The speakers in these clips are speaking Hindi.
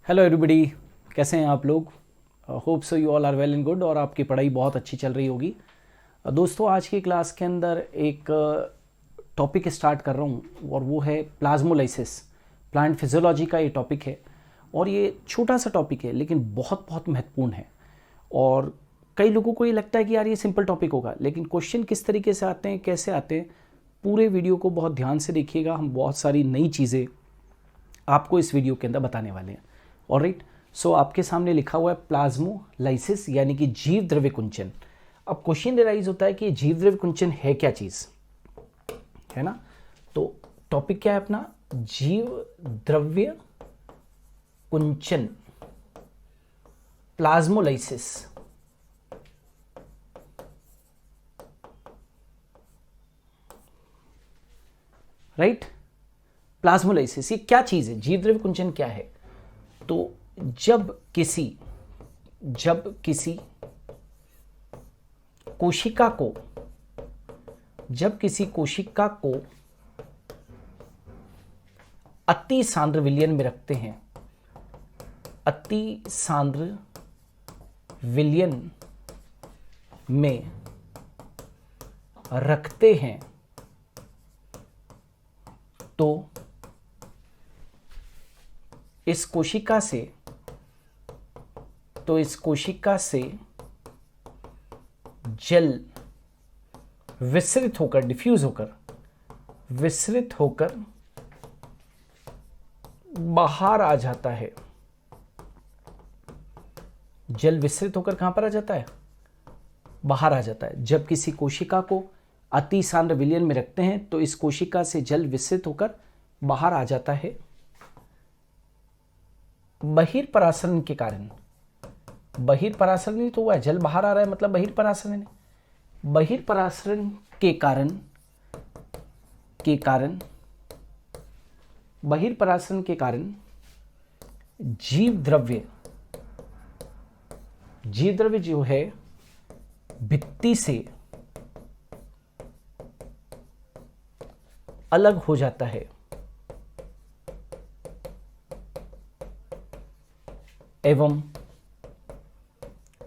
हेलो एवरीबॉडी, कैसे हैं आप लोग। Hope so you all are well and good और आपकी पढ़ाई बहुत अच्छी चल रही होगी। दोस्तों, आज की क्लास के अंदर एक टॉपिक स्टार्ट कर रहा हूँ और वो है प्लाज्मोलाइसिस। प्लांट फिजियोलॉजी का ये टॉपिक है और ये छोटा सा टॉपिक है लेकिन बहुत बहुत महत्वपूर्ण है। और कई लोगों को ये लगता है कि यार ये सिंपल टॉपिक होगा, लेकिन क्वेश्चन किस तरीके से आते हैं, कैसे आते हैं, पूरे वीडियो को बहुत ध्यान से देखिएगा। हम बहुत सारी नई चीज़ें आपको इस वीडियो के अंदर बताने वाले हैं। ऑलराइट, सो आपके सामने लिखा हुआ है प्लाज्मोलाइसिस यानी कि जीव द्रव्य कुंचन। अब क्वेश्चन राइज होता है कि जीव द्रव्य कुंचन है क्या चीज, है ना। तो टॉपिक क्या है अपना, जीव द्रव्य कुंचन, प्लाज्मोलाइसिस। राइट, प्लाज्मोलाइसिस ये क्या चीज है, जीव द्रव्य कुंचन क्या है। तो जब किसी कोशिका को अति सांद्र विलयन में रखते हैं, अति सांद्र विलयन में रखते हैं तो इस कोशिका से जल विसरित होकर बाहर आ जाता है। जल विसरित होकर कहां पर आ जाता है, बाहर आ जाता है। जब किसी कोशिका को अति सांद्र विलयन में रखते हैं तो इस कोशिका से जल विसरित होकर बाहर आ जाता है बहिर्परासरण के कारण। बहिर्परासरण ही तो हुआ है, जल बाहर आ रहा है मतलब बहिर्परासरण है। बहिर्परासरण के कारण जीव द्रव्य जो है भित्ति से अलग हो जाता है एवं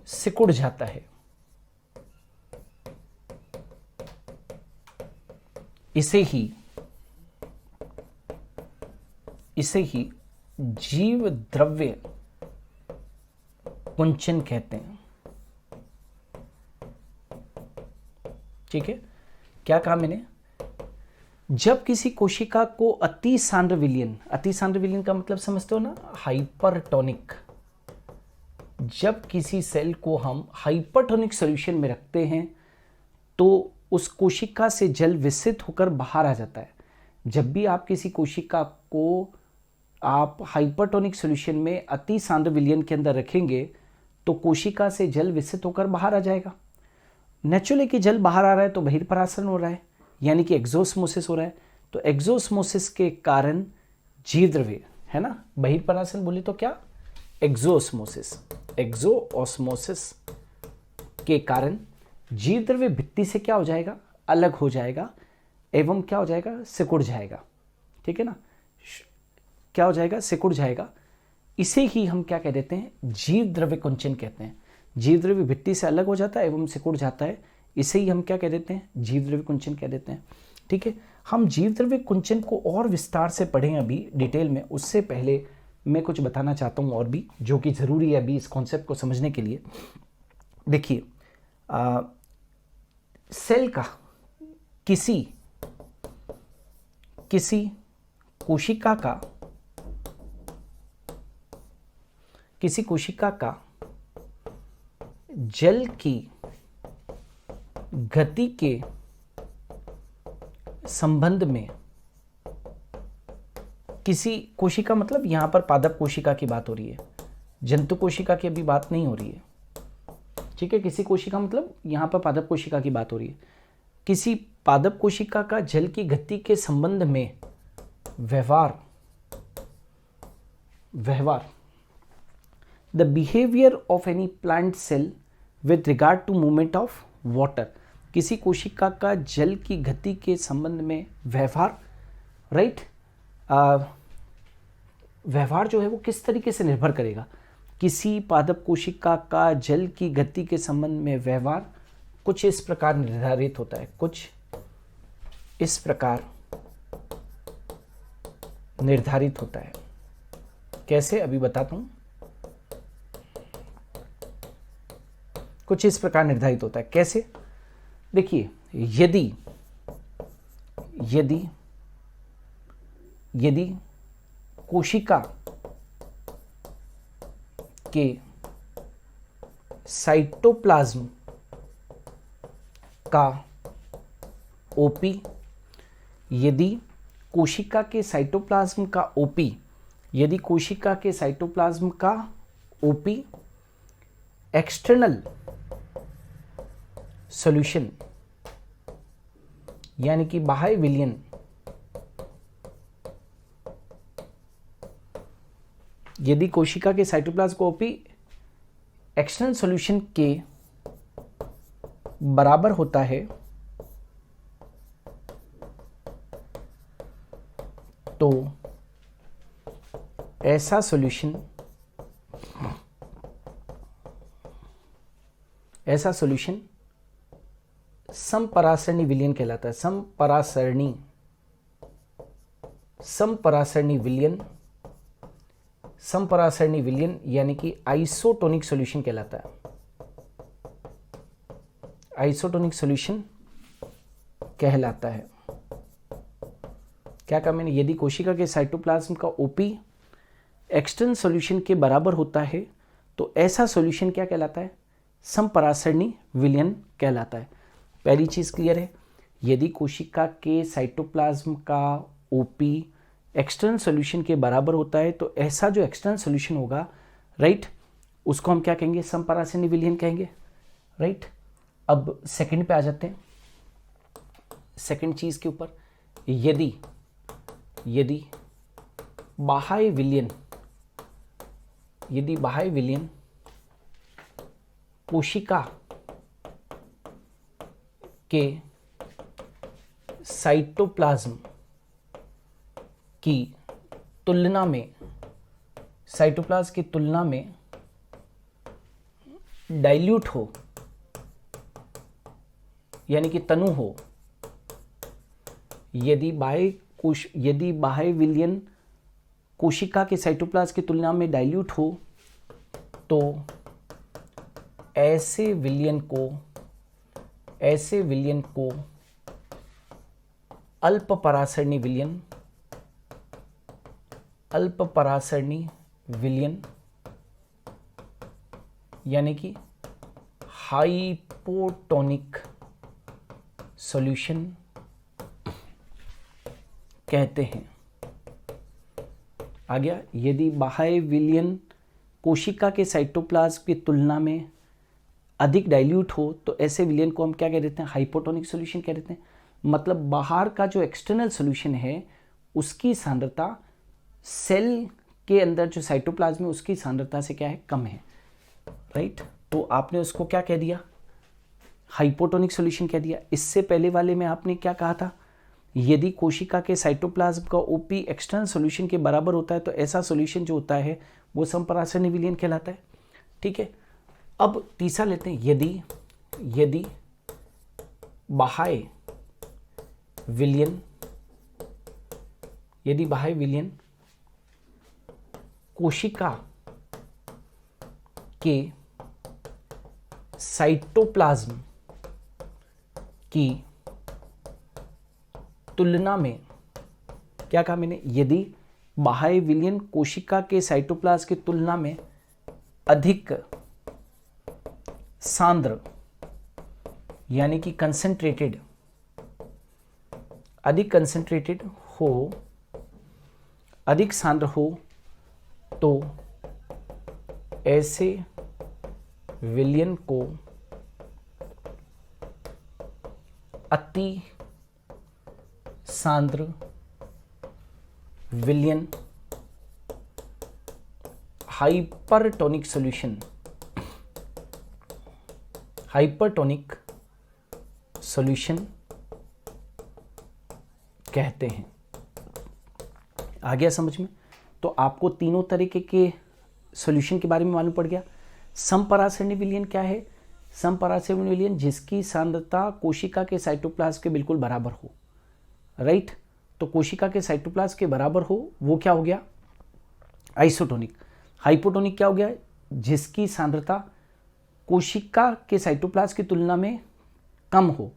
सिकुड़ जाता है। इसे ही जीव द्रव्य कुंचन कहते हैं। ठीक है, क्या कहा मैंने, जब किसी कोशिका को अति सांद्र विलयन का मतलब समझते हो ना, हाइपरटोनिक। जब किसी सेल को हम हाइपरटोनिक सॉल्यूशन में रखते हैं तो उस कोशिका से जल विसरित होकर बाहर आ जाता है। जब भी आप किसी कोशिका को आप हाइपरटोनिक सॉल्यूशन में अति सांद्र विलयन के अंदर रखेंगे तो कोशिका से जल विसरित होकर बाहर आ जाएगा। नेचुरली कि जल बाहर आ रहा है तो बहिर्परासरण हो रहा है, यानी कि एक्सोस्मोसिस हो रहा है। तो एक्सोस्मोसिस के कारण जीव द्रव्य, है ना, बहिर्परासरण बोले तो क्या, एक्सोस्मोसिस के कारण जीव द्रव्य भित्ति से क्या हो जाएगा, अलग हो जाएगा एवं क्या हो जाएगा, सिकुड़ जाएगा। ठीक है ना, क्या हो जाएगा, सिकुड़ जाएगा। इसे ही हम क्या कह देते हैं, जीव द्रव्य कुंचन कहते हैं। जीव द्रव्य भित्ति से अलग हो जाता है एवं सिकुड़ जाता है, इसे ही हम क्या कह देते हैं, जीव द्रव्य कुंचन कह देते हैं। ठीक है, हम जीव द्रव्य कुंचन को और विस्तार से पढ़ें अभी डिटेल में। उससे पहले मैं कुछ बताना चाहता हूं और भी, जो कि जरूरी है अभी इस कॉन्सेप्ट को समझने के लिए। देखिए, सेल का किसी कोशिका का जल की गति के संबंध में, किसी कोशिका मतलब यहां पर पादप कोशिका की बात हो रही है, जंतु कोशिका की अभी बात नहीं हो रही है। ठीक है, किसी कोशिका मतलब यहां पर पादप कोशिका की बात हो रही है। किसी पादप कोशिका का जल की गति के संबंध में व्यवहार the behaviour of any plant cell with regard to movement of water. किसी कोशिका का जल की गति के संबंध में व्यवहार, राइट, व्यवहार जो है वो किस तरीके से निर्भर करेगा? किसी पादप कोशिका का जल की गति के संबंध में व्यवहार कुछ इस प्रकार निर्धारित होता है, कुछ इस प्रकार निर्धारित होता है। कैसे, अभी बताता हूं। कुछ इस प्रकार निर्धारित होता है। कैसे? देखिए, यदि यदि यदि कोशिका के साइटोप्लाज्म का ओपी, यदि कोशिका के साइटोप्लाज्म का ओपी, यदि कोशिका के साइटोप्लाज्म का ओपी एक्सटर्नल सॉल्यूशन यानी कि बाह्य विलयन, यदि कोशिका के साइटोप्लाज्म को ओपी एक्सटर्नल सॉल्यूशन के बराबर होता है तो ऐसा सॉल्यूशन समपरासरणी विलयन कहलाता है। समपरासरणी विलयन यानी कि आइसोटोनिक सॉल्यूशन कहलाता है। आइसोटोनिक सॉल्यूशन कहलाता है। क्या कहा मैंने? यदि कोशिका के साइटोप्लाज्म का ओपी एक्सटर्नल सॉल्यूशन के बराबर होता है तो ऐसा सॉल्यूशन क्या कहलाता है? समपरासरणी विलयन कहलाता है। पहली चीज क्लियर है। यदि कोशिका के साइटोप्लाज्म का ओपी एक्सटर्नल सॉल्यूशन के बराबर होता है तो ऐसा जो एक्सटर्नल सॉल्यूशन होगा, राइट, उसको हम क्या कहेंगे? समपरासरणी विलयन कहेंगे, राइट। अब सेकंड पे आ जाते हैं। सेकंड चीज के ऊपर, यदि बाह्य विलयन कोशिका के साइटोप्लाज्म की तुलना में डाइल्यूट हो यानी कि तनु हो, यदि बाह्य विलयन कोशिका के साइटोप्लाज्म की तुलना में डाइल्यूट हो तो ऐसे विलयन को अल्पपरासरणी विलयन यानी कि हाइपोटोनिक सॉल्यूशन कहते हैं। आ गया। यदि बाह्य विलयन कोशिका के साइटोप्लाज्म की तुलना में अधिक डाइल्यूट हो तो ऐसे विलयन को हम क्या कह देते हैं? हाइपोटोनिक सॉल्यूशन कह देते हैं। मतलब बाहर का जो एक्सटर्नल सॉल्यूशन है उसकी सांद्रता सेल के अंदर जो साइटोप्लाज्म है उसकी सांद्रता से क्या है? कम है, राइट। तो आपने उसको क्या कह दिया? हाइपोटोनिक सॉल्यूशन कह दिया। इससे पहले वाले में आपने क्या कहा था? यदि कोशिका के साइटोप्लाज्म का ओपी एक्सटर्नल सॉल्यूशन के बराबर होता है तो ऐसा सॉल्यूशन जो होता है वो समपरासरणी विलयन कहलाता है, ठीक है। अब तीसरा लेते हैं। यदि बाह्य विलयन कोशिका के साइटोप्लाज्म की तुलना में, क्या कहा मैंने? यदि बाह्य विलयन कोशिका के साइटोप्लाज्म की तुलना में अधिक सांद्र यानी कि अधिक सांद्र हो तो ऐसे विलयन को अति सांद्र विलयन हाइपरटोनिक सॉल्यूशन कहते हैं। आ गया समझ में? तो आपको तीनों तरीके के सॉल्यूशन के बारे में मालूम पड़ गया। समपरासरणी विलयन क्या है? समपरासरणी विलयन जिसकी सांद्रता कोशिका के साइटोप्लाज्म के बिल्कुल बराबर हो, राइट। तो कोशिका के साइटोप्लाज्म के बराबर हो वो क्या हो गया? आइसोटोनिक। हाइपोटोनिक क्या हो गया? जिसकी सांद्रता कोशिका के साइटोप्लाज्म की तुलना में कम हो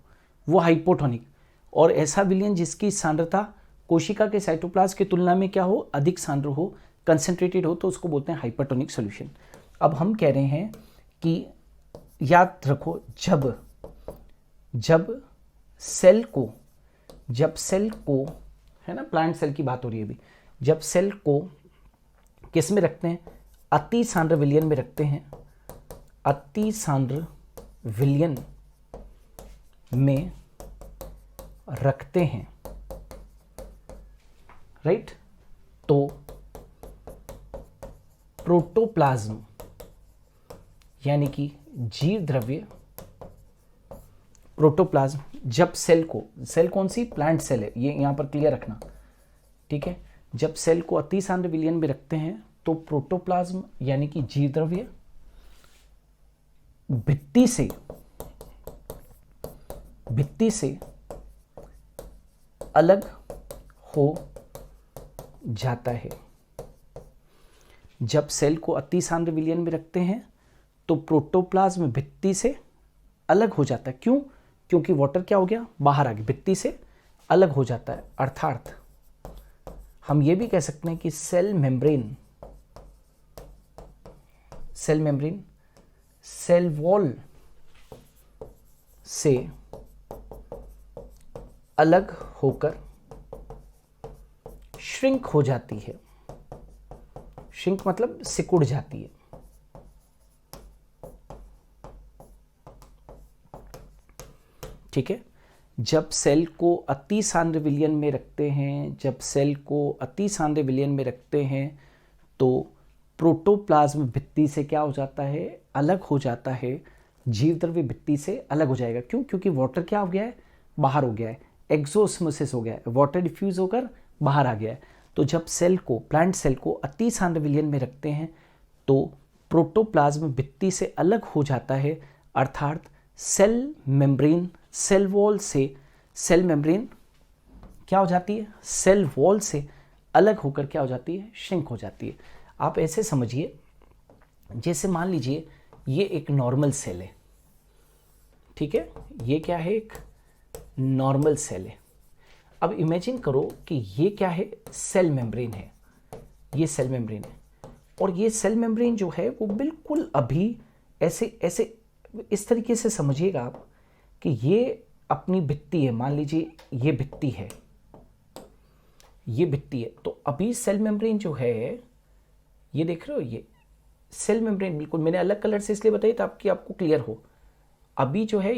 वो हाइपोटोनिक। और ऐसा विलयन जिसकी सांद्रता कोशिका के साइटोप्लाज्म की तुलना में क्या हो? अधिक सांद्र हो, कंसंट्रेटेड हो, तो उसको बोलते हैं हाइपरटोनिक सॉल्यूशन। अब हम कह रहे हैं कि याद रखो, जब सेल को है ना, प्लांट सेल की बात हो रही है अभी, जब सेल को किस में रखते हैं? अति सांद्र विलयन में रखते हैं। अति सांद्र विलयन में रखते हैं, राइट। तो प्रोटोप्लाज्म यानी कि जीव द्रव्य, प्रोटोप्लाज्म, जब सेल कौन सी? प्लांट सेल है, ये यहां पर क्लियर रखना, ठीक है। जब सेल को अति सांद्र विलयन में रखते हैं तो प्रोटोप्लाज्म यानी कि जीव द्रव्य भित्ति से अलग हो जाता है। जब सेल को अति सांद्र विलयन में रखते हैं तो प्रोटोप्लाज्म भित्ति से अलग हो जाता है। क्यों? क्योंकि वाटर क्या हो गया? बाहर आ गया, भित्ति से अलग हो जाता है। अर्थात हम ये भी कह सकते हैं कि सेल मेम्ब्रेन सेल वॉल से अलग होकर श्रिंक हो जाती है। श्रिंक मतलब सिकुड़ जाती है। ठीक है। जब सेल को अति सांद्र विलयन में रखते हैं, तो प्रोटोप्लाज्म भित्ति से क्या हो जाता है? अलग हो जाता है। जीव द्रव्य भित्ति से अलग हो जाएगा। क्यों? क्योंकि वाटर क्या हो गया है? बाहर हो गया है, एक्सोस्मोसिस हो गया है, वाटर डिफ्यूज होकर बाहर आ गया है। तो जब प्लांट सेल को अति सांद्र विलयन में रखते हैं तो प्रोटोप्लाज्म भित्ति से अलग हो जाता है। अर्थात सेल वॉल से सेल मेम्ब्रेन क्या हो जाती है? सेल वॉल से अलग होकर क्या हो जाती है? श्रिंक हो जाती है। आप ऐसे समझिए, जैसे मान लीजिए ये एक नॉर्मल सेल है, ठीक है। ये क्या है? एक नॉर्मल सेल है। अब इमेजिन करो कि ये क्या है? सेल मेम्ब्रेन है। ये सेल मेम्ब्रेन है और ये सेल मेम्ब्रेन जो है वो बिल्कुल अभी ऐसे इस तरीके से समझिएगा आप कि ये अपनी भित्ति है। मान लीजिए ये भित्ति है, तो अभी सेल मेम्ब्रेन जो है, ये देख रहे हो, ये सेल मेम्ब्रेन बिल्कुल मैंने अलग कलर से इसलिए बताई ताकि आपको क्लियर हो। अभी जो है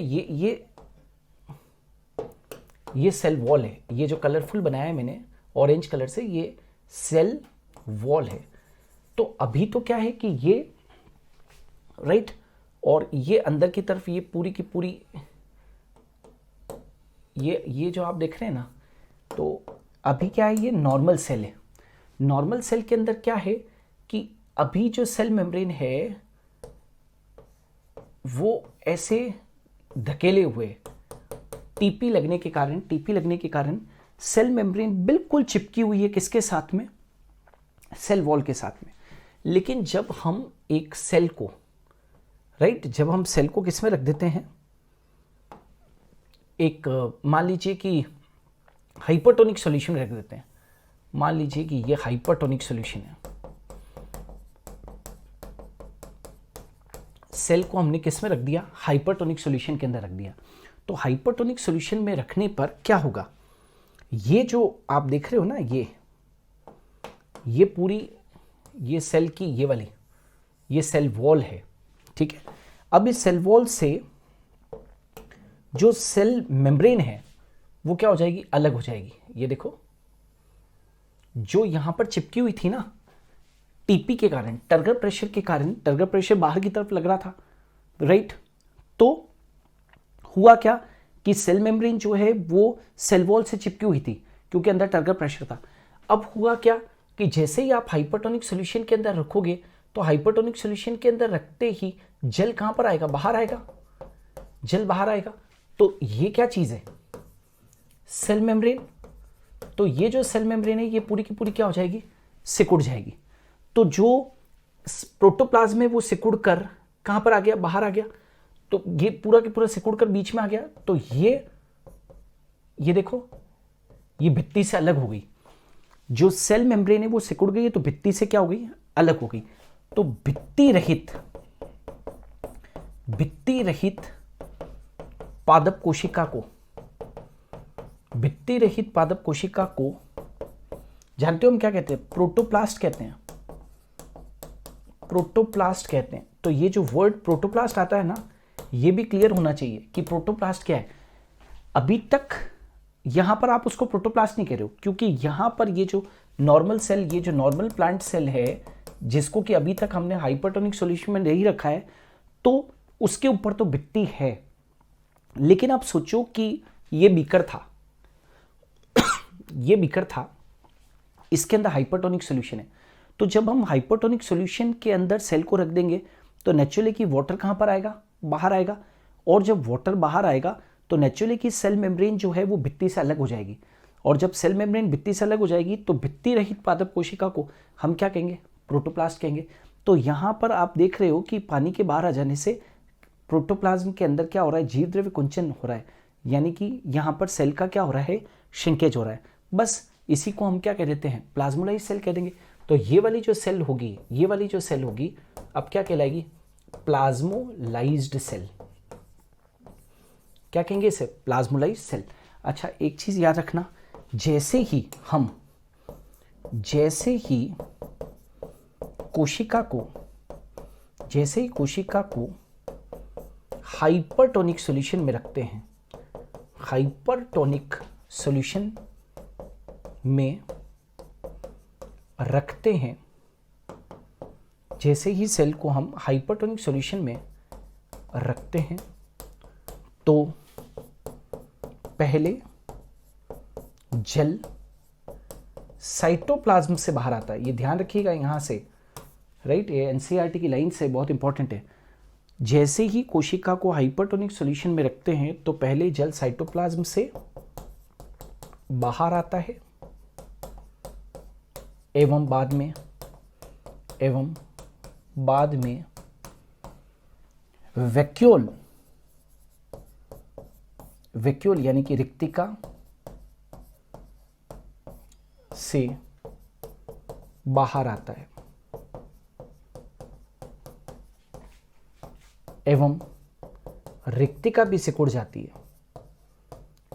ये सेल वॉल है। ये जो कलरफुल बनाया है मैंने ऑरेंज कलर से, ये सेल वॉल है। तो अभी तो क्या है कि ये राइट, और ये अंदर की तरफ ये पूरी की पूरी ये जो आप देख रहे हैं ना, तो अभी क्या है? ये नॉर्मल सेल है। नॉर्मल सेल के अंदर क्या है कि अभी जो सेल मेम्ब्रेन है वो ऐसे धकेले हुए, टीपी लगने के कारण सेल मेम्ब्रेन बिल्कुल चिपकी हुई है किसके साथ में? सेल वॉल के साथ में। लेकिन जब हम एक सेल को जब हम सेल को किस में रख देते हैं? एक मान लीजिए कि हाइपरटोनिक सॉल्यूशन में रख देते हैं। मान लीजिए कि ये हाइपरटोनिक सॉल्यूशन है। सेल को हमने किस में रख दिया? हाइपरटोनिक सॉल्यूशन के अंदर रख दिया। तो हाइपरटोनिक सॉल्यूशन में रखने पर क्या होगा? ये जो आप देख रहे हो ना, ये पूरी ये सेल की ये वाली ये सेल वॉल है, ठीक है। अब इस सेल वॉल से जो सेल मेम्ब्रेन है वो क्या हो जाएगी? अलग हो जाएगी। ये देखो, जो यहां पर चिपकी हुई थी ना टीपी के कारण, टर्गर प्रेशर के कारण, टर्गर प्रेशर बाहर की तरफ लग रहा था, राइट। तो हुआ क्या कि सेल मेम्ब्रेन जो है वो सेल वॉल से चिपकी हुई थी क्योंकि अंदर टर्गर प्रेशर था। अब हुआ क्या कि कि जैसे ही आप हाइपरटोनिक सॉल्यूशन के अंदर रखोगे तो हाइपरटोनिक सॉल्यूशन के अंदर रखते ही जल कहां पर आएगा, बाहर आएगा, जल बाहर आएगा। तो ये क्या चीज है, सेल मेम्ब्रेन। तो ये जो सेल मेम्ब्रेन है ये पूरी की पूरी क्या हो जाएगी, सिकुड़ जाएगी। तो जो प्रोटोप्लाज्म है वो सिकुड़ कर कहां पर आ गया, बाहर आ गया। तो ये पूरा के पूरा सिकुड़ कर बीच में आ गया। तो ये देखो, ये भित्ति से अलग हो गई। जो सेल मेम्ब्रेन है वो सिकुड़ गई है तो भित्ति से क्या हो गई, अलग हो गई। तो भित्ति रहित पादप कोशिका को, भित्ति रहित पादप कोशिका को जानते हो हम क्या कहते हैं, प्रोटोप्लास्ट कहते हैं, प्रोटोप्लास्ट कहते हैं। तो ये जो वर्ड प्रोटोप्लास्ट आता है ना, ये भी क्लियर होना चाहिए कि प्रोटोप्लास्ट क्या है। अभी तक यहां पर आप उसको प्रोटोप्लास्ट नहीं कह रहे हो, क्योंकि यहां पर ये जो नॉर्मल सेल, ये जो नॉर्मल प्लांट सेल है जिसको कि अभी तक हमने हाइपरटोनिक सॉल्यूशन में नहीं रखा है, तो उसके ऊपर तो भित्ति है। लेकिन आप सोचो कि ये बीकर था, ये बीकर था, इसके अंदर हाइपरटोनिक सॉल्यूशन है। तो जब हम हाइपरटोनिक सॉल्यूशन के अंदर सेल को रख देंगे तो नेचुरली कि वाटर कहां पर आएगा, बाहर आएगा। और जब वाटर बाहर आएगा तो नेचुरली कि सेल मेम्ब्रेन जो है वो भित्ति से अलग हो जाएगी। और जब सेल मेम्ब्रेन भित्ति से अलग हो जाएगी तो भित्ति रहित पादप कोशिका को हम क्या कहेंगे, प्रोटोप्लास्ट कहेंगे। तो यहां पर आप देख रहे हो कि पानी के बाहर आ जाने से प्रोटोप्लाज्म के अंदर क्या हो रहा है, जीव द्रव्य कुंचन हो रहा है, यानी कि यहां पर सेल का क्या हो रहा है, श्रिंकेज हो रहा है। बस इसी को हम क्या कह देते हैं, प्लाज्मोलाइज्ड सेल कह देंगे। तो ये वाली जो सेल होगी, ये वाली जो सेल होगी अब क्या कहलाएगी, प्लाज्मोलाइज्ड सेल। क्या कहेंगे इसे, प्लाज्मोलाइज्ड सेल। अच्छा एक चीज याद रखना, जैसे ही कोशिका को हाइपरटोनिक सॉल्यूशन में रखते हैं, हाइपरटोनिक सॉल्यूशन में रखते हैं, जैसे ही सेल को हम हाइपरटोनिक सॉल्यूशन में रखते हैं तो पहले जल साइटोप्लाज्म से बाहर आता है। ये ध्यान रखिएगा यहां से, राइट, ये एनसीईआरटी की लाइन से बहुत इंपॉर्टेंट है। जैसे ही कोशिका को हाइपरटोनिक सॉल्यूशन में रखते हैं तो पहले जल साइटोप्लाज्म से बाहर आता है एवं बाद में वैक्यूल यानी कि रिक्तिका से बाहर आता है एवं रिक्तिका भी सिकुड़ जाती है,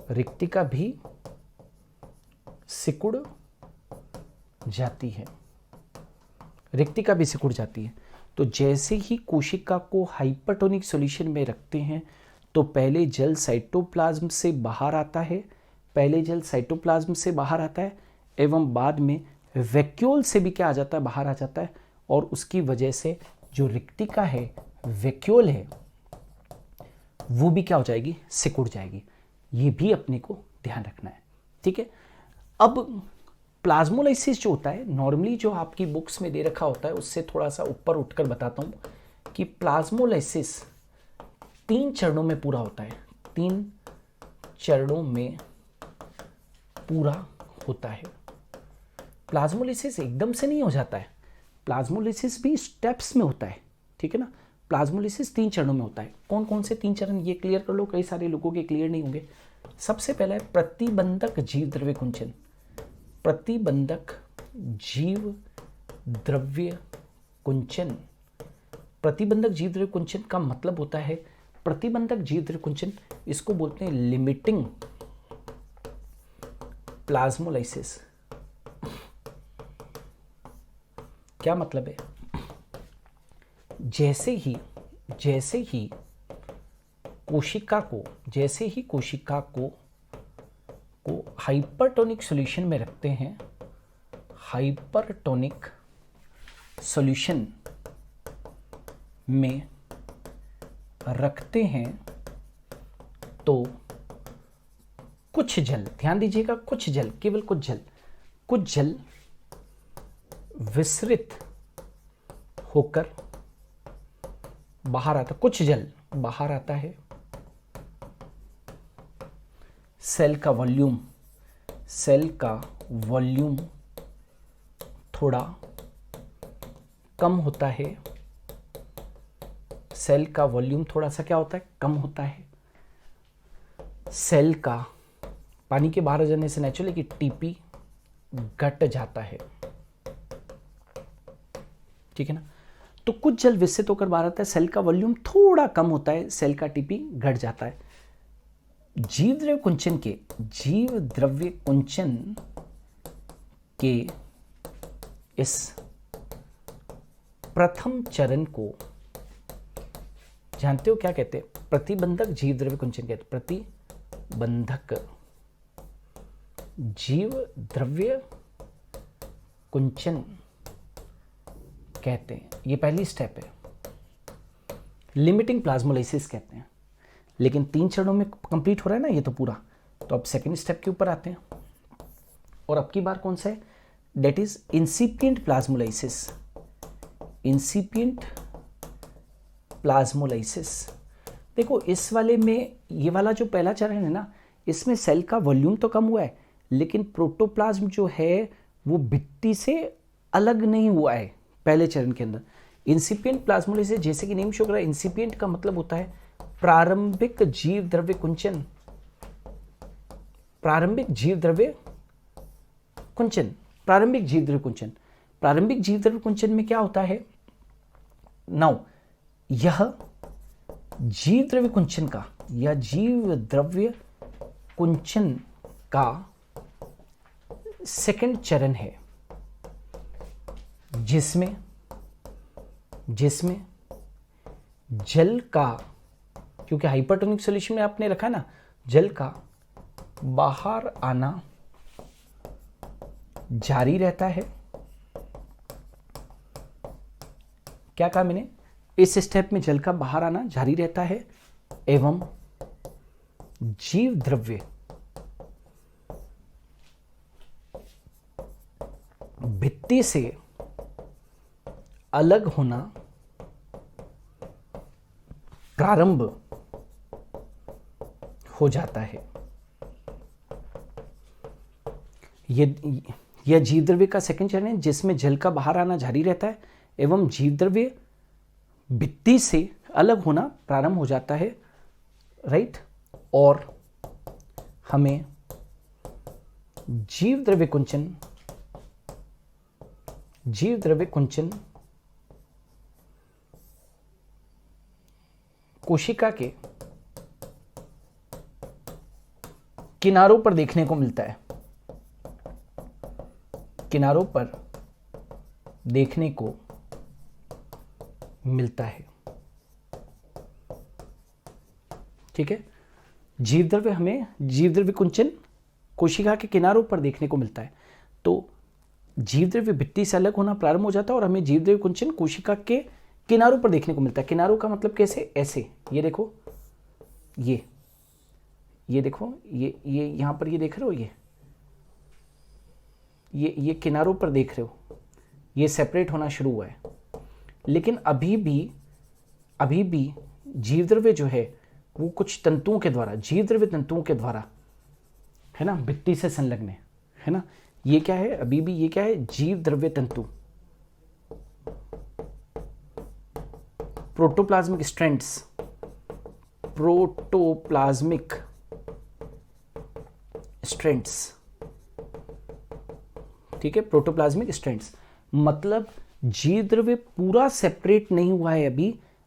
रिक्तिका भी सिकुड़ जाती है। तो जैसे ही कोशिका को हाइपरटोनिक सॉल्यूशन में रखते हैं तो पहले जल साइटोप्लाज्म से बाहर आता है, एवं बाद में वैक्यूल से भी क्या आ जाता है, बाहर आ जाता है। और उसकी वजह से जो रिक्तिका है, वैक्यूल है, वो भी क्या हो जाएगी, सिकुड़ जाएगी। ये भी अपने को ध्यान रखना है, ठीक है। अब प्लाज्मोलाइसिस जो होता है, नॉर्मली जो आपकी बुक्स में दे रखा होता है उससे थोड़ा सा ऊपर उठकर बताता हूं कि प्लाज्मोलाइसिस 3 चरणों में पूरा होता है, 3 चरणों में पूरा होता है। प्लाज्मोलाइसिस एकदम से नहीं हो जाता है, प्लाज्मोलाइसिस भी स्टेप्स में होता है, ठीक है ना। प्लाज्मोलाइसिस 3 चरणों में होता है। कौन कौन से 3 चरण, ये क्लियर कर लो, कई सारे लोगों के क्लियर नहीं होंगे। सबसे पहला है प्रतिबंधक जीव द्रव्य कुंचन। प्रतिबंधक जीव द्रव्य कुंचन, प्रतिबंधक जीव द्रव्य कुंचन का मतलब होता है, प्रतिबंधक जीव द्रव्य कुंचन इसको बोलते हैं लिमिटिंग प्लाज्मोलाइसिस। क्या मतलब है, जैसे ही कोशिका को हाइपरटोनिक सॉल्यूशन में रखते हैं, हाइपरटोनिक सॉल्यूशन में रखते हैं तो कुछ जल, ध्यान दीजिएगा, कुछ जल, केवल कुछ जल विसरित होकर बाहर आता, कुछ जल बाहर आता है। सेल का वॉल्यूम थोड़ा कम होता है। सेल का वॉल्यूम थोड़ा सा क्या होता है, कम होता है। सेल का पानी के बाहर जाने से नेचुरली कि टीपी घट जाता है, ठीक है ना। तो कुछ जल विसरित होकर बाहर आता है, सेल का वॉल्यूम थोड़ा कम होता है, सेल का टीपी घट जाता है। जीव द्रव्य कुंचन के इस प्रथम चरण को जानते हो क्या कहते हैं? प्रतिबंधक जीव द्रव्य कुंचन कहते हैं। प्रतिबंधक जीव द्रव्य कुंचन कहते हैं। ये पहली स्टेप है। लिमिटिंग प्लाज्मोलाइसिस कहते हैं। लेकिन 3 चरणों में कंप्लीट हो रहा है ना ये तो पूरा। तो अब सेकेंड स्टेप के ऊपर आते हैं, और अब की बार कौन सा है? That is incipient plasmolysis. Incipient plasmolysis. देखो इस वाले में, ये वाला जो पहला चरण है ना, इसमें सेल का वॉल्यूम तो कम हुआ है, लेकिन प्रोटोप्लाज्म जो है वो भित्ति से अलग नहीं हुआ है पहले चरण के अंदर। इंसिपिएंट प्लाज्मोलाइसिस, जैसे कि नेम शो कर रहा है, इंसिपिएंट का मतलब होता है प्रारंभिक जीव द्रव्य कुंचन। प्रारंभिक जीव द्रव्य कुंचन। प्रारंभिक जीव द्रव्य कुंचन। प्रारंभिक जीव द्रव्य कुंचन में क्या होता है? नाउ यह जीव द्रव्य कुंचन का, या जीव द्रव्य कुंचन का सेकंड चरण है, जिसमें जल का, क्योंकि हाइपरटोनिक सॉल्यूशन में आपने रखा ना, जल का बाहर आना जारी रहता है। क्या कहा मैंने? इस स्टेप में जल का बाहर आना जारी रहता है, एवं जीव द्रव्य भित्ति से अलग होना प्रारंभ हो जाता है। यह जीव द्रव्य का सेकंड चरण है, जिसमें जल का बाहर आना जारी रहता है एवं जीव द्रव्य भित्ति से अलग होना प्रारंभ हो जाता है, राइट। और हमें जीव द्रव्य कुंचन कोशिका के किनारों पर देखने को मिलता है। किनारों पर देखने को मिलता है, ठीक है। जीव द्रव्य कुंचन कोशिका के किनारों पर देखने को मिलता है। तो जीव द्रव्य भित्ति से अलग होना प्रारंभ हो जाता है, और हमें जीव द्रव्य कुंचन कोशिका के किनारों पर देखने को मिलता है। किनारों का मतलब कैसे? ऐसे, ये देखो, ये देखो, ये यहां पर ये देख रहे हो, ये किनारों पर देख रहे हो, ये सेपरेट होना शुरू हुआ है। लेकिन अभी भी जीव द्रव्य जो है वो कुछ तंतुओं के द्वारा, जीव द्रव्य तंतुओं के द्वारा, है ना, भित्ति से संलग्न है ना। ये क्या है? अभी भी ये क्या है? जीव द्रव्य तंतु, प्रोटोप्लाज्मिक स्ट्रैंड्स, प्रोटोप्लाज्मिक स्ट्रैंड्स, ठीक है। प्रोटोप्लाज्मिक स्ट्रैंड्स मतलब जीव द्रव्य पूरा सेपरेट नहीं हुआ है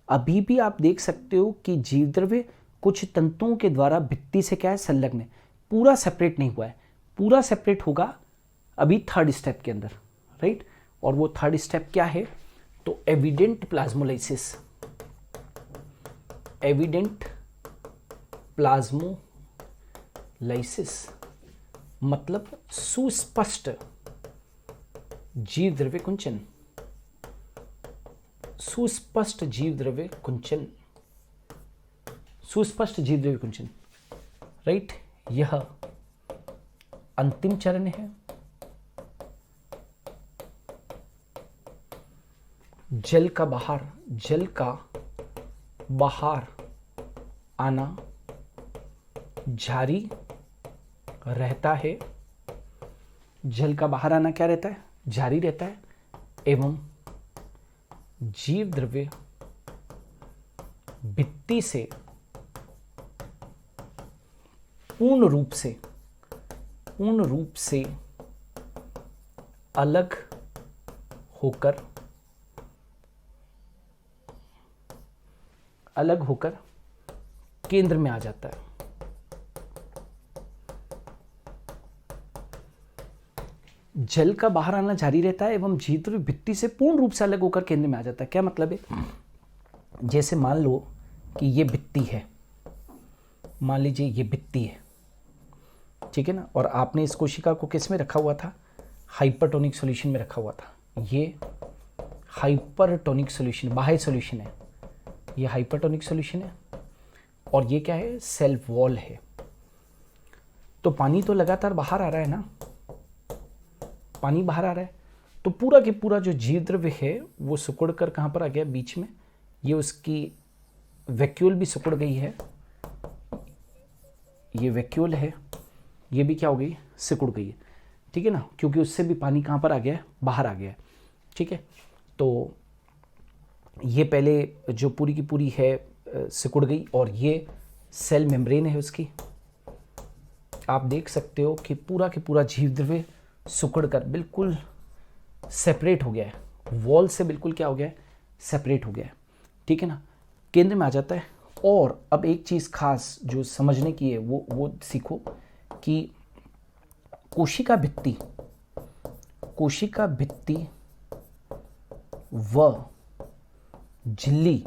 अभी भी आप देख सकते हो कि जीव द्रव्य कुछ तंतुओं के द्वारा भित्ति से क्या है? संलग्न है। पूरा सेपरेट नहीं हुआ है, पूरा सेपरेट होगा अभी थर्ड स्टेप के अंदर, राइट। और वो थर्ड स्टेप क्या है? तो एविडेंट प्लाज्मोलाइसिस। एविडेंट प्लाज्मोलाइसिस मतलब सुस्पष्ट जीव द्रव्य कुंचन। सुस्पष्ट जीव द्रव्य कुंचन, सुस्पष्ट जीव द्रव्य कुंचन, राइट। यह अंतिम चरण है। जल का बाहर आना जारी रहता है। जल का बाहर आना क्या रहता है? जारी रहता है। एवं जीव द्रव्य भित्ति से पूर्ण रूप से अलग होकर केंद्र में आ जाता है। जल का बाहर आना जारी रहता है एवं जीव द्रव्य भित्ति से पूर्ण रूप से अलग होकर केंद्र में आ जाता है। क्या मतलब है? जैसे मान लो कि ये भित्ति है, मान लीजिए ये भित्ति है, ठीक है ना, और आपने इस कोशिका को किस में रखा हुआ था? हाइपरटोनिक सॉल्यूशन में रखा हुआ था। ये हाइपरटोनिक सॉल्यूशन, बाह्य सॉल्यूशन है, ये हाइपरटोनिक सॉल्यूशन है, और ये क्या है? सेल वॉल है। तो पानी तो लगातार बाहर आ रहा है ना, पानी बाहर आ रहा है, तो पूरा के पूरा जो जीव द्रव्य है वो सिकुड़ कर कहाँ पर आ गया? बीच में। ये उसकी वैक्यूल भी सिकुड़ गई है, ये वैक्यूल है, ये भी क्या हो गई? सिकुड़ गई है, ठीक है ना, क्योंकि उससे भी पानी कहाँ पर आ गया है? बाहर आ गया है, ठीक है। तो ये पहले जो पूरी की पूरी है सिकुड़ गई, और ये सेल मेम्ब्रेन है उसकी। आप देख सकते हो कि पूरा के पूरा जीव द्रव्य सिकुड़ कर बिल्कुल सेपरेट हो गया है, वॉल से बिल्कुल क्या हो गया है? सेपरेट हो गया है, ठीक है ना, केंद्र में आ जाता है। और अब एक चीज़ खास जो समझने की है वो सीखो कि कोशिका भित्ति व झिल्ली,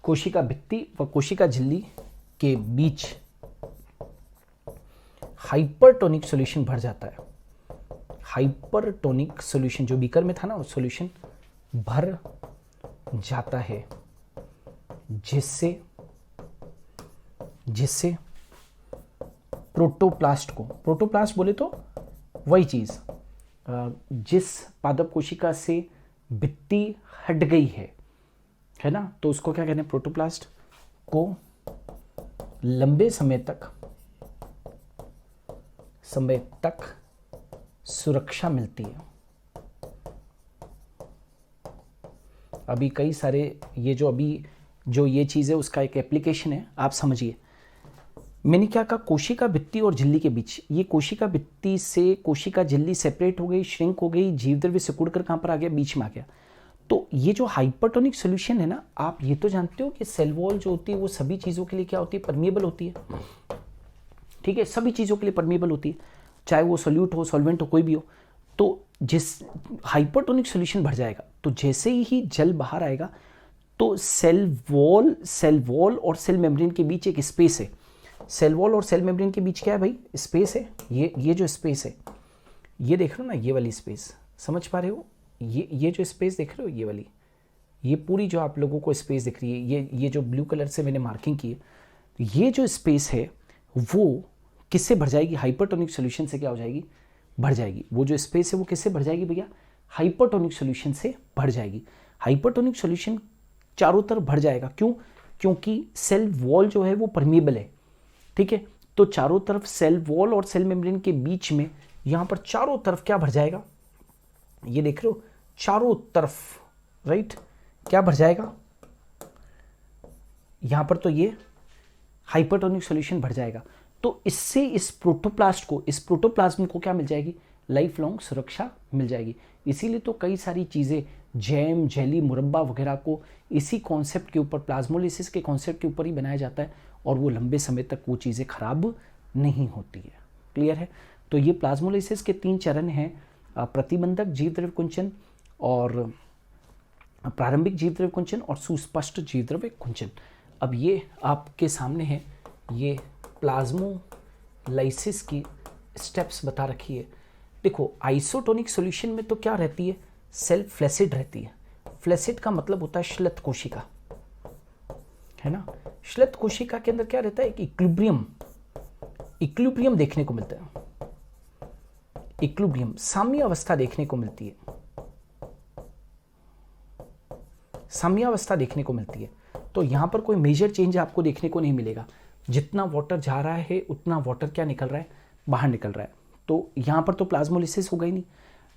कोशिका भित्ति व कोशिका झिल्ली के बीच हाइपरटोनिक सॉल्यूशन भर जाता है। हाइपरटोनिक सॉल्यूशन जो बीकर में था ना, वो सॉल्यूशन भर जाता है, जिससे प्रोटोप्लास्ट बोले तो वही चीज जिस पादप कोशिका से भित्ति हट गई है ना, तो उसको क्या कहते हैं? प्रोटोप्लास्ट को लंबे समय तक सुरक्षा मिलती है। अभी कई सारे ये जो ये चीज़ है उसका एक एप्लीकेशन है, आप समझिए। मैंने क्या कहा? कोशिका भित्ति और झिल्ली के बीच, ये कोशिका भित्ति से कोशिका झिल्ली सेपरेट हो गई, श्रिंक हो गई, जीव द्रव्य सिकुड़ कर कहाँ पर आ गया? बीच में आ गया। तो ये जो हाइपरटोनिक सॉल्यूशन है ना, आप ये तो जानते हो कि सेल वॉल जो होती है वो सभी चीज़ों के लिए क्या होती है? परमिएबल होती है, ठीक है, सभी चीज़ों के लिए परमिएबल होती है, चाहे वो सोल्यूट हो, सॉल्वेंट हो, कोई भी हो। तो जिस हाइपरटोनिक सॉल्यूशन भर जाएगा, तो जैसे ही जल बाहर आएगा तो सेल वॉल और सेल मेम्ब्रेन के बीच एक स्पेस है। सेल वॉल और सेल मेम्ब्रेन के बीच क्या है भाई? स्पेस है। ये जो स्पेस है, ये देख रहे हो ना, ये वाली स्पेस, समझ पा रहे हो? ये जो स्पेस देख रहे हो, ये वाली, ये पूरी जो आप लोगों को स्पेस दिख रही है, ये जो ब्लू कलर से मैंने मार्किंग की है, ये जो स्पेस है वो किससे भर जाएगी? हाइपरटोनिक सॉल्यूशन से क्या हो जाएगी? भर जाएगी। वो जो स्पेस है वो किससे भर जाएगी भैया? हाइपरटोनिक सॉल्यूशन से भर जाएगी। हाइपरटोनिक सॉल्यूशन चारों तरफ भर जाएगा, क्यों? क्योंकि सेल वॉल जो है वो परमिएबल है, ठीक है। तो चारों तरफ सेल वॉल और सेल मेम्ब्रेन के बीच में यहां पर चारों तरफ क्या भर जाएगा? ये देख रहे हो, चारों तरफ, राइट, क्या भर जाएगा? यहां पर तो ये हाइपरटोनिक सॉल्यूशन भर जाएगा। तो इससे इस प्रोटोप्लाज्म को क्या मिल जाएगी? लाइफ लॉन्ग सुरक्षा मिल जाएगी। इसीलिए तो कई सारी चीज़ें, जैम, जेली, मुरब्बा वगैरह को इसी कॉन्सेप्ट के ऊपर, प्लाज्मोलिसिस के कॉन्सेप्ट के ऊपर ही बनाया जाता है, और वो लंबे समय तक वो चीज़ें खराब नहीं होती है। क्लियर है? तो ये प्लाज्मोलिसिस के 3 चरण हैं, प्रतिबंधक जीवद्रव्य कुंचन, और प्रारंभिक जीवद्रव्य कुंचन, और सुस्पष्ट जीवद्रव्य कुंचन। अब ये आपके सामने है, ये प्लाज्मोलाइसिस की स्टेप्स बता रखी है। देखो, आइसोटोनिक सॉल्यूशन में तो क्या रहती है? सेल फ्लैसिड रहती है। फ्लैसिड का मतलब होता है श्लेत कोशिका, है ना। श्लेत कोशिका के अंदर क्या रहता है? एक इक्विलिब्रियम देखने को मिलता है। इक्विलिब्रियम, साम्य अवस्था देखने को मिलती है। साम्यावस्था देखने को मिलती है। तो यहाँ पर कोई मेजर चेंज आपको देखने को नहीं मिलेगा। जितना वाटर जा रहा है उतना वाटर क्या निकल रहा है, बाहर निकल रहा है। तो यहाँ पर तो प्लाज्मोलिसिस होगा ही नहीं।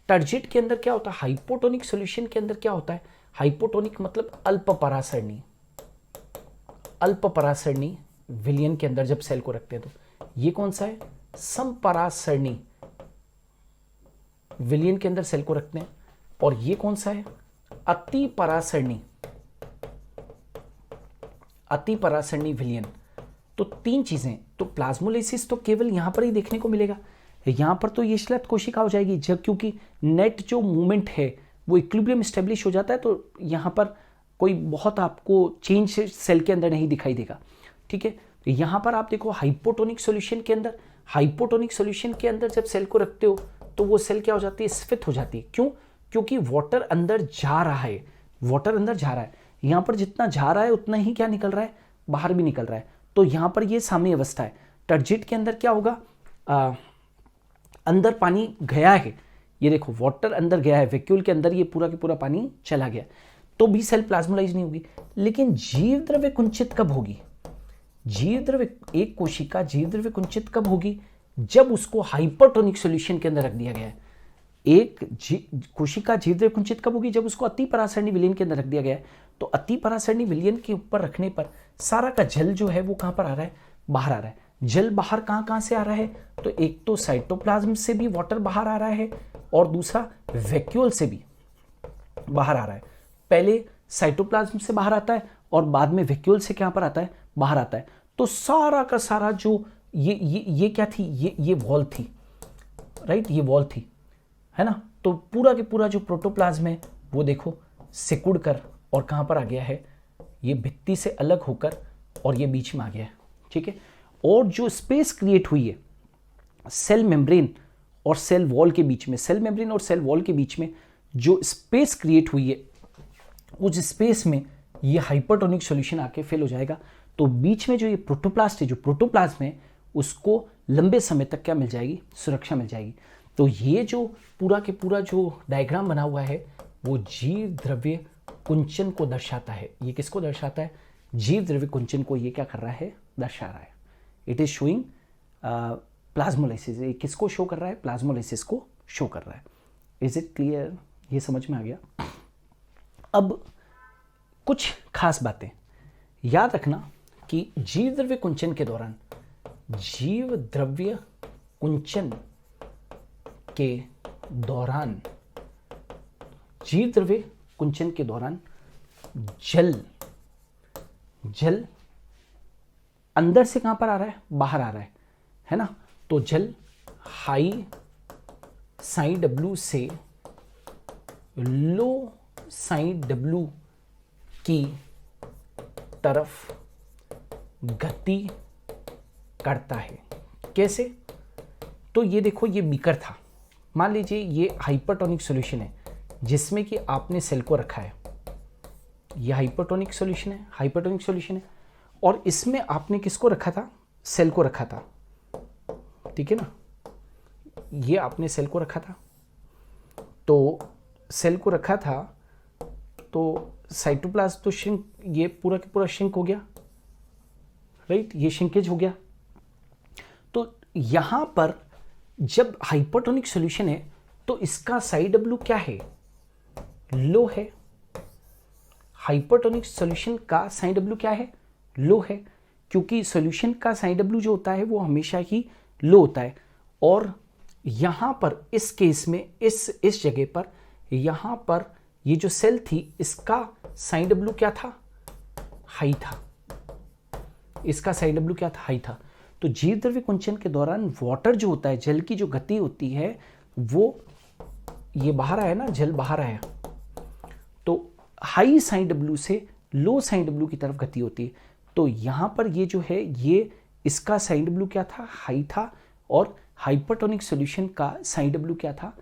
टर्जिट के अंदर क्या होता है, हाइपोटोनिक सॉल्यूशन के अंदर क्या होता है, हाइपोटोनिक मतलब अल्प परासरणी, अल्प परासरणी विलयन के अंदर जब सेल को रखते हैं तो ये कौन सा है, समपरासरणी विलयन के अंदर सेल को रखते हैं। और ये कौन सा है, अति परासरणी, अति परासरणी विलयन। तो तीन चीजें। तो प्लाज्मोलिसिस तो केवल यहां पर ही देखने को मिलेगा। यहां पर तो ये श्लेत कोशिका हो जाएगी जब, क्योंकि नेट जो मूवमेंट है वो इक्विलिब्रियम स्टेब्लिश हो जाता है, तो यहां पर कोई बहुत आपको चेंज सेल के अंदर नहीं दिखाई देगा। ठीक है, यहां पर आप देखो हाइपोटोनिक सॉल्यूशन के अंदर, हाइपोटोनिक सॉल्यूशन के अंदर जब सेल को रखते हो तो वो सेल क्या हो जाती है, स्फीत हो जाती है। क्यों, क्योंकि वाटर अंदर जा रहा है, वाटर अंदर जा रहा है। यहां पर जितना जा रहा है उतना ही क्या निकल रहा है, बाहर भी निकल रहा है। तो यहां पर ये साम्य अवस्था है। टर्जिट के अंदर क्या होगा, अंदर पानी गया है, ये देखो वाटर अंदर गया है, वैक्यूल के अंदर ये पूरा के पूरा पानी चला गया, तो भी सेल प्लाज्मोलाइज नहीं होगी। लेकिन जीव द्रव्य कुंचित कब होगी, जीव द्रव्य, एक कोशिका जीव द्रव्य कुंचित कब होगी, जब उसको हाइपरटोनिक सॉल्यूशन के अंदर रख दिया गया है। एक कोशिका जीव द्रव्य कुंचित कब होगी, जब उसको अति परासरणी विलयन के अंदर रख दिया गया है। तो अति परासरणी विलयन के ऊपर रखने पर सारा का जल जो है वो कहां पर आ रहा है, बाहर आ रहा है। जल बाहर कहां से आ रहा है, तो एक तो साइटोप्लाज्म से भी वाटर बाहर आ रहा है और दूसरा वैक्यूल से भी बाहर आ रहा है। पहले साइटोप्लाज्म से बाहर आता है और बाद में वैक्यूल से क्या पर आता है, बाहर आता है। तो सारा का सारा जो ये क्या थी, ये वॉल थी, राइट, ये वॉल थी, है ना। तो पूरा के पूरा जो प्रोटोप्लाज्म है वो देखो सिकुड़ कर और कहां पर आ गया है, ये भित्ति से अलग होकर और ये बीच में आ गया है। ठीक है, और जो स्पेस क्रिएट हुई है सेल मेम्ब्रेन और सेल वॉल के बीच में, सेल मेम्ब्रेन और सेल वॉल के बीच में जो स्पेस क्रिएट हुई है, उस स्पेस में ये हाइपरटोनिक सॉल्यूशन आके फिल हो जाएगा। तो बीच में जो ये प्रोटोप्लास्ट है, जो प्रोटोप्लाज्म है, उसको लंबे समय तक क्या मिल जाएगी, सुरक्षा मिल जाएगी। तो ये जो पूरा के पूरा जो डायग्राम बना हुआ है वो जीव द्रव्य कुंचन को दर्शाता है। ये किसको दर्शाता है, जीव द्रव्य कुंचन को ये क्या कर रहा है, दर्शा रहा है। It is showing plasmolysis. ये किसको शो कर रहा है, प्लाज्मोलाइसिस को शो कर रहा है। इज इट क्लियर, ये समझ में आ गया। अब कुछ खास बातें याद रखना कि जीव द्रव्य कुंचन के दौरान, जीव द्रव्य कुंचन के दौरान, जीव द्रव्य कुंचन के दौरान जल अंदर से कहां पर आ रहा है, बाहर आ रहा है ना। तो जल हाई साइन डब्ल्यू से लो साइन डब्ल्यू की तरफ गति करता है। कैसे, तो ये देखो, ये बीकर था, मान लीजिए ये हाइपरटोनिक सॉल्यूशन है जिसमें कि आपने सेल को रखा है, ये हाइपरटोनिक सॉल्यूशन है, हाइपरटोनिक सॉल्यूशन है, और इसमें आपने किसको रखा था, सेल को रखा था। ठीक है ना, ये आपने सेल को रखा था, तो सेल को रखा था तो साइटोप्लाज्म तो श्रिंक, ये पूरा का पूरा श्रिंक हो गया, राइट, ये श्रिंकेज हो गया। तो यहां पर जब हाइपरटोनिक सॉल्यूशन है तो इसका साई डब्ल्यू क्या है, लो है। हाइपरटोनिक सॉल्यूशन का साई डब्ल्यू क्या है, लो है, क्योंकि सॉल्यूशन का साई डब्ल्यू जो होता है वो हमेशा ही लो होता है। और यहां पर इस केस में इस जगह पर, यहां पर ये जो सेल थी इसका साई डब्ल्यू क्या था, हाई था, इसका साई डब्ल्यू क्या था, हाई था। तो जीव द्रव्य कुंचन के दौरान वाटर जो होता है, जल की जो गति होती है वो, ये बाहर आया ना, जल बाहर आया, तो हाई साइन डब्ल्यू से लो साइन डब्ल्यू की तरफ गति होती है। तो यहां पर ये जो है, ये इसका साइन डब्ल्यू क्या था, हाई था, और हाइपरटोनिक सॉल्यूशन का साइन डब्ल्यू क्या था,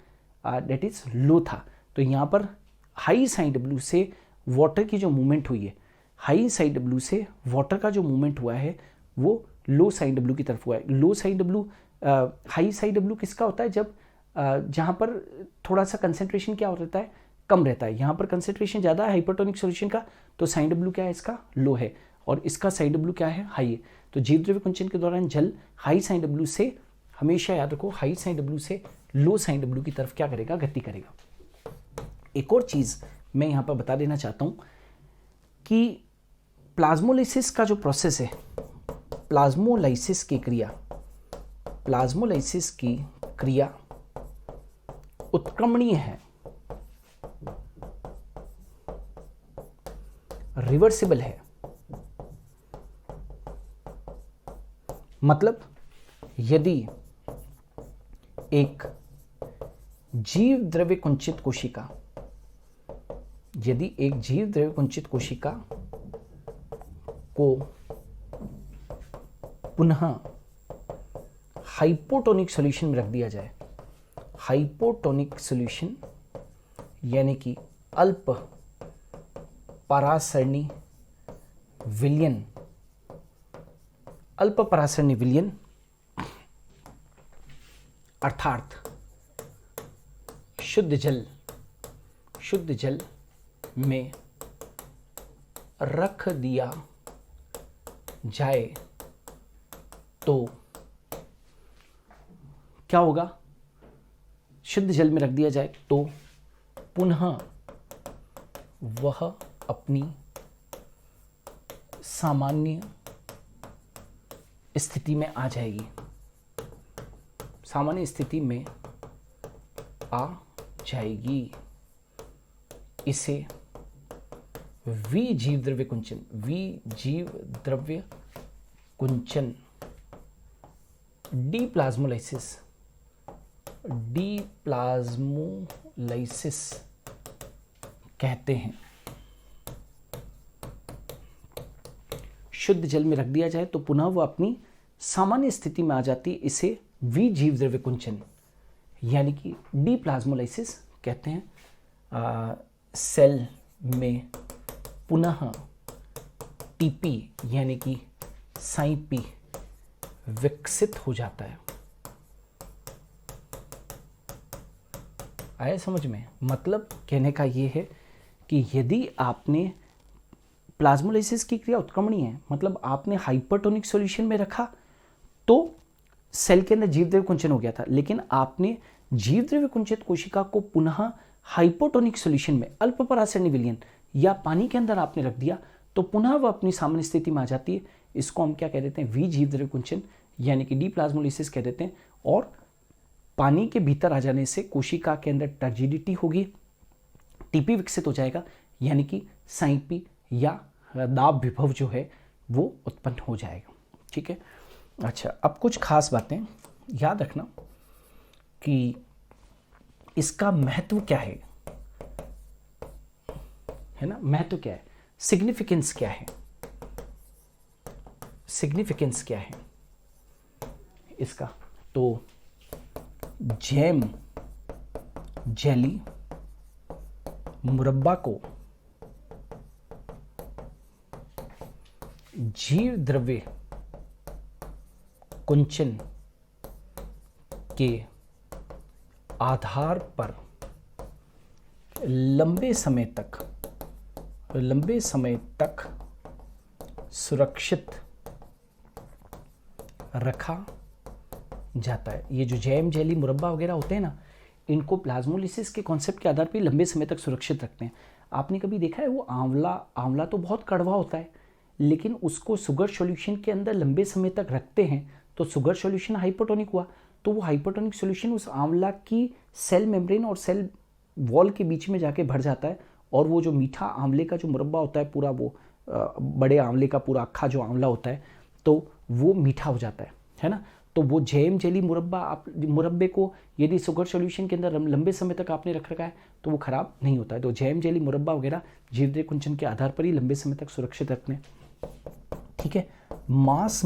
दैट इज लो था। तो यहां पर हाई साइन डब्ल्यू से वाटर की जो मूवमेंट हुई है, हाई साइन डब्ल्यू से वाटर का जो मूवमेंट हुआ है वो लो साइन डब्ल्यू की तरफ हुआ है। Low sine W, high sine W किसका होता है, जब जहां पर थोड़ा सा कंसेंट्रेशन क्या होता है, कम रहता है। यहाँ पर कंसेंट्रेशन ज़्यादा है हाइपरटोनिक सॉल्यूशन का, तो साइन डब्ल्यू क्या है इसका, लो है, और इसका साइन डब्ल्यू क्या है, हाई है। तो जीवद्रव्य कुंचन के दौरान जल हाई साइन डब्ल्यू से, हमेशा याद रखो, हाई साइन डब्ल्यू से लो साइन डब्ल्यू की तरफ क्या करेगा, गति करेगा। एक और चीज़ मैं यहाँ पर बता देना चाहता हूँ कि प्लाज्मोलाइसिस का जो प्रोसेस है, प्लाज्मोलाइसिस की क्रिया उत्क्रमणीय है, रिवर्सिबल है। मतलब यदि एक जीव द्रव्य कुंचित कोशिका को पुनः हाइपोटोनिक सॉल्यूशन में रख दिया जाए, हाइपोटोनिक सॉल्यूशन यानी कि अल्प परासरणी विलयन, अर्थात शुद्ध जल में रख दिया जाए तो क्या होगा, शुद्ध जल में रख दिया जाए तो पुनः वह अपनी सामान्य स्थिति में आ जाएगी, सामान्य स्थिति में आ जाएगी। इसे विजीवद्रव्य कुंचन, डीप्लाज्मोलाइसिस कहते हैं। शुद्ध जल में रख दिया जाए तो पुनः वह अपनी सामान्य स्थिति में आ जाती है, इसे विजीवद्रव्य कुंचन यानी कि डीप्लाज्मोलाइसिस कहते हैं। सेल में पुनः टीपी यानी कि साइन पी विकसित हो जाता है। आया समझ में? मतलब कहने का ये है कि यदि आपने प्लाज्मोलाइसिस की क्रिया उत्क्रमणीय है, मतलब आपने हाइपरटोनिक सॉल्यूशन में रखा तो सेल के अंदर जीवद्रव्य कुंचन हो गया था, लेकिन आपने जीवद्रव्य कुंचित कोशिका को पुनः हाइपोटोनिक सॉल्यूशन में अल्प परासरणी विलयन या पानी के अंदर आपने रख दिया तो पुनः वह अपनी सामान्य स्थिति में आ जाती है। इसको हम क्या कह देते हैं, विजीवद्रव्य कुंचन यानी कि डीप्लाज्मोलाइसिस कह देते हैं। और पानी के भीतर आ जाने से कोशिका के अंदर टर्जिडिटी होगी, टीपी विकसित हो जाएगा यानी कि साइन पी या दाब विभव जो है वो उत्पन्न हो जाएगा। ठीक है, अच्छा, अब कुछ खास बातें याद रखना कि इसका महत्व क्या है ना, महत्व क्या है, सिग्निफिकेंस क्या है, सिग्निफिकेंस क्या है इसका। तो जैम जेली मुरब्बा को जीव द्रव्य कुंचन के आधार पर लंबे समय तक सुरक्षित रखा जाता है। ये जो जैम जेली मुरब्बा वगैरह होते हैं ना, इनको प्लाज्मोलाइसिस के कॉन्सेप्ट के आधार पर लंबे समय तक सुरक्षित रखते हैं। आपने कभी देखा है वो आंवला तो बहुत कड़वा होता है, लेकिन उसको शुगर सॉल्यूशन के अंदर लंबे समय तक रखते हैं तो शुगर सॉल्यूशन हाइपोटोनिक हुआ, तो वो हाइपोटोनिक सॉल्यूशन उस आंवला की सेल मेम्ब्रेन और सेल वॉल के बीच में जाके भर जाता है, और वो जो मीठा आंवले का जो मुरब्बा होता है पूरा, वो बड़े आंवले का पूरा अक्खा जो आंवला होता है, तो वो मीठा हो जाता है ना। तो वो जैम जेली मुरब्बे को यदि शुगर सॉल्यूशन के अंदर लंबे समय तक आपने रख रखा है तो वो खराब नहीं होता है। तो जैम जेली मुरब्बा वगैरह जीवद्रव्य कुंचन के आधार पर ही लंबे समय तक सुरक्षित रखने। ठीक है, मांस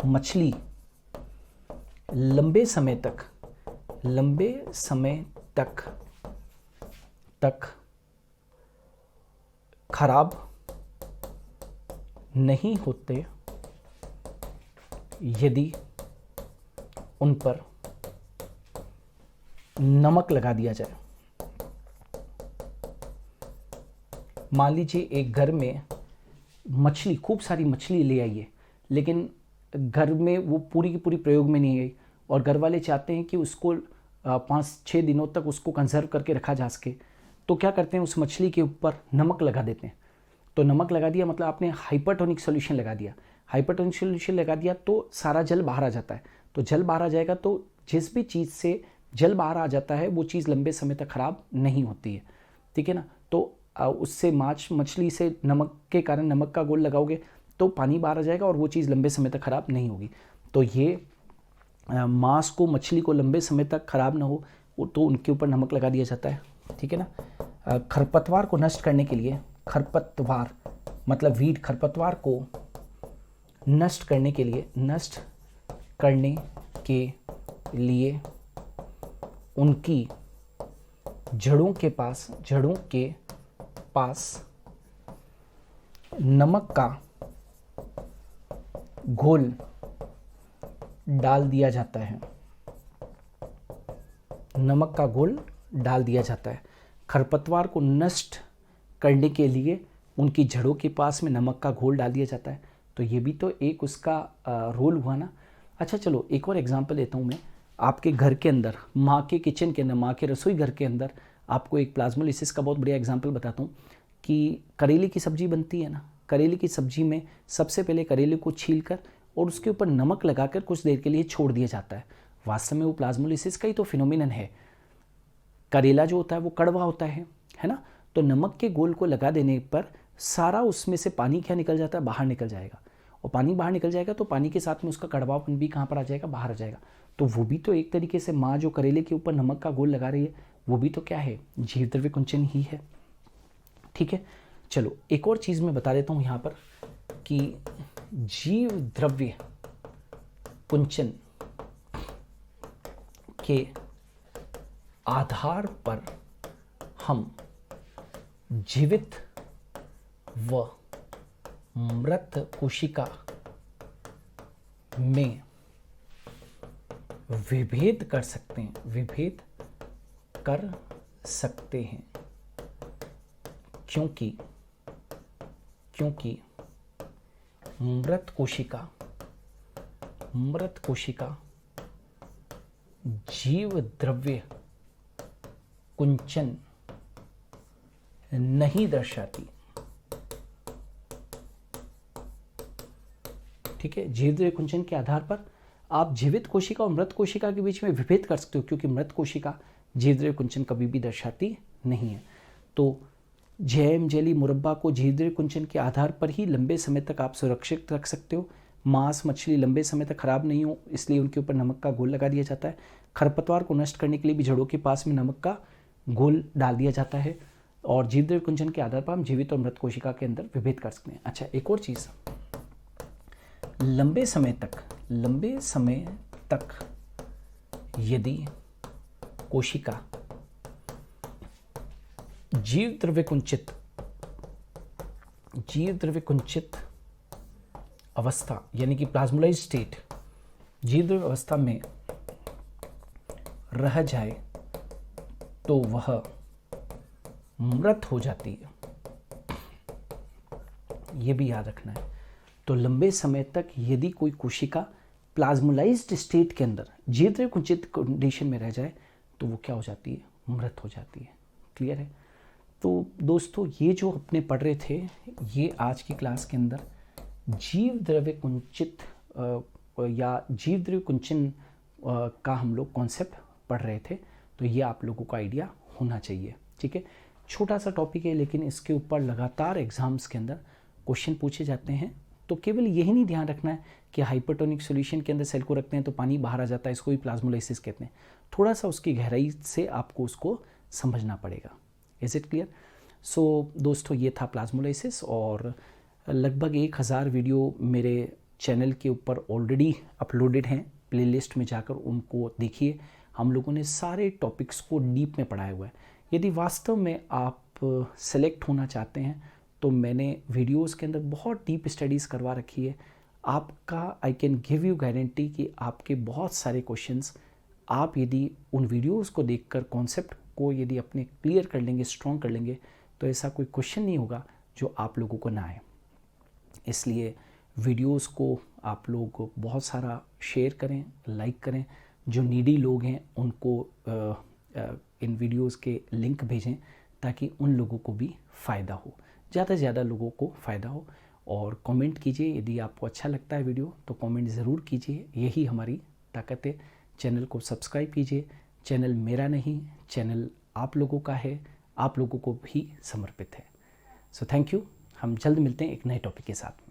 मछली लंबे समय तक खराब नहीं होते यदि उन पर नमक लगा दिया जाए। मान लीजिए एक घर में मछली, खूब सारी मछली ले आइए, लेकिन घर में वो पूरी की पूरी प्रयोग में नहीं आई और घर वाले चाहते हैं कि उसको 5-6 दिनों तक उसको कंजर्व करके रखा जा सके, तो क्या करते हैं, उस मछली के ऊपर नमक लगा देते हैं। तो नमक लगा दिया मतलब आपने हाइपरटोनिक सोल्यूशन लगा दिया। हाइपरटोनिक सोल्यूशन लगा दिया तो सारा जल बाहर आ जाता है। तो जल बाहर आ जाएगा तो जिस भी चीज़ से जल बाहर आ जाता है वो चीज़ लंबे समय तक खराब नहीं होती है, ठीक है ना। तो उससे मछली से नमक के कारण नमक का घोल लगाओगे तो पानी बाहर आ जाएगा और वो चीज़ लंबे समय तक खराब नहीं होगी। तो ये मांस को, मछली को लंबे समय तक खराब ना हो तो उनके ऊपर नमक लगा दिया जाता है, ठीक है ना। खरपतवार को नष्ट करने के लिए, खरपतवार मतलब वीड, खरपतवार को नष्ट करने के लिए उनकी जड़ों के पास नमक का घोल डाल दिया जाता है। नमक का घोल डाल दिया जाता है। खरपतवार को नष्ट करने के लिए उनकी जड़ों के पास में नमक का घोल डाल दिया जाता है। तो ये भी तो एक उसका रोल हुआ ना। अच्छा चलो एक और एग्जांपल लेता हूँ मैं। आपके घर के अंदर, माँ के किचन के अंदर, माँ के रसोई घर के अंदर आपको एक प्लाज्मोलिसिस का बहुत बढ़िया एग्जांपल बताता हूँ कि करेले की सब्जी बनती है ना। करेले की सब्जी में सबसे पहले करेले को छीलकर और उसके ऊपर नमक लगाकर कुछ देर के लिए छोड़ दिया जाता है। वास्तव में वो प्लाज्मोलिसिस का ही तो फिनोमिनन है। करेला जो होता है वो कड़वा होता है ना। तो नमक के घोल को लगा देने पर सारा उसमें से पानी क्या निकल जाता है, बाहर निकल जाएगा। और पानी बाहर निकल जाएगा तो पानी के साथ में उसका कड़वापन भी कहाँ पर आ जाएगा, बाहर आ जाएगा। तो वो भी तो एक तरीके से माँ जो करेले के ऊपर नमक का घोल लगा रही है वो भी तो क्या है, जीव द्रव्य कुंचन ही है, ठीक है। चलो एक और चीज़ मैं बता देता हूँ यहाँ पर कि जीव द्रव्य कुंचन के आधार पर हम जीवित व मृत कोशिका में विभेद कर सकते हैं, क्योंकि मृत कोशिका जीव द्रव्य कुंचन नहीं दर्शाती, ठीक है। जीव द्रव्य कुंचन के आधार पर आप जीवित कोशिका और मृत कोशिका के बीच में विभेद कर सकते हो, क्योंकि मृत कोशिका जीव द्रव्य कुंचन कभी भी दर्शाती नहीं है। तो जैम, जेली, मुरब्बा को जीव द्रव्य कुंचन के आधार पर ही लंबे समय तक आप सुरक्षित रख सकते हो। मांस, मछली लंबे समय तक खराब नहीं हो इसलिए उनके ऊपर नमक का घोल लगा दिया जाता है। खरपतवार को नष्ट करने के लिए भी जड़ों के पास में नमक का घोल डाल दिया जाता है। और जीव द्रव्य कुंचन के आधार पर हम जीवित और मृत कोशिका के अंदर विभेद कर सकते हैं। अच्छा एक और चीज़, लंबे समय तक यदि कोशिका जीव द्रव्य कुंचित अवस्था यानी कि प्लाज्मोलाइज्ड स्टेट, जीव द्रव्य अवस्था में रह जाए तो वह मृत हो जाती है, यह भी याद रखना है। तो लंबे समय तक यदि कोई कोशिका प्लाज्मोलाइज्ड स्टेट के अंदर जीव द्रव्य कुंचित कंडीशन में रह जाए तो वो क्या हो जाती है, मृत हो जाती है। क्लियर है। तो दोस्तों ये जो अपने पढ़ रहे थे ये आज की क्लास के अंदर जीव द्रव्य कुंचित या जीव द्रव्य कुंचन का हम लोग कॉन्सेप्ट पढ़ रहे थे। तो ये आप लोगों को आइडिया होना चाहिए, ठीक है। छोटा सा टॉपिक है लेकिन इसके ऊपर लगातार एग्जाम्स के अंदर क्वेश्चन पूछे जाते हैं। तो केवल यही नहीं ध्यान रखना है कि हाइपरटोनिक सॉल्यूशन के अंदर सेल को रखते हैं तो पानी बाहर आ जाता है, इसको भी प्लाज्मोलाइसिस कहते हैं। थोड़ा सा उसकी गहराई से आपको उसको समझना पड़ेगा। Is it clear? सो दोस्तों ये था प्लाज्मोलाइसिस और लगभग 1000 वीडियो मेरे चैनल के ऊपर ऑलरेडी अपलोडेड हैं। प्लेलिस्ट में जाकर उनको देखिए। हम लोगों ने सारे टॉपिक्स को डीप में पढ़ाया हुआ है। यदि वास्तव में आप सेलेक्ट होना चाहते हैं तो मैंने वीडियोस के अंदर बहुत डीप स्टडीज़ करवा रखी है। आपका I can give you guarantee कि आपके बहुत सारे क्वेश्चंस आप यदि उन वीडियोस को देखकर कॉन्सेप्ट को यदि अपने क्लियर कर लेंगे, स्ट्रॉन्ग कर लेंगे, तो ऐसा कोई क्वेश्चन नहीं होगा जो आप लोगों को ना आए। इसलिए वीडियोस को आप लोग बहुत सारा शेयर करें, लाइक करें। जो नीडी लोग हैं उनको इन वीडियोस के लिंक भेजें ताकि उन लोगों को भी फ़ायदा हो, ज़्यादा से ज़्यादा लोगों को फ़ायदा हो। और कमेंट कीजिए, यदि आपको अच्छा लगता है वीडियो तो कमेंट ज़रूर कीजिए, यही हमारी ताकत है। चैनल को सब्सक्राइब कीजिए। चैनल मेरा नहीं, चैनल आप लोगों का है, आप लोगों को भी समर्पित है। So thank you. हम जल्द मिलते हैं एक नए टॉपिक के साथ में।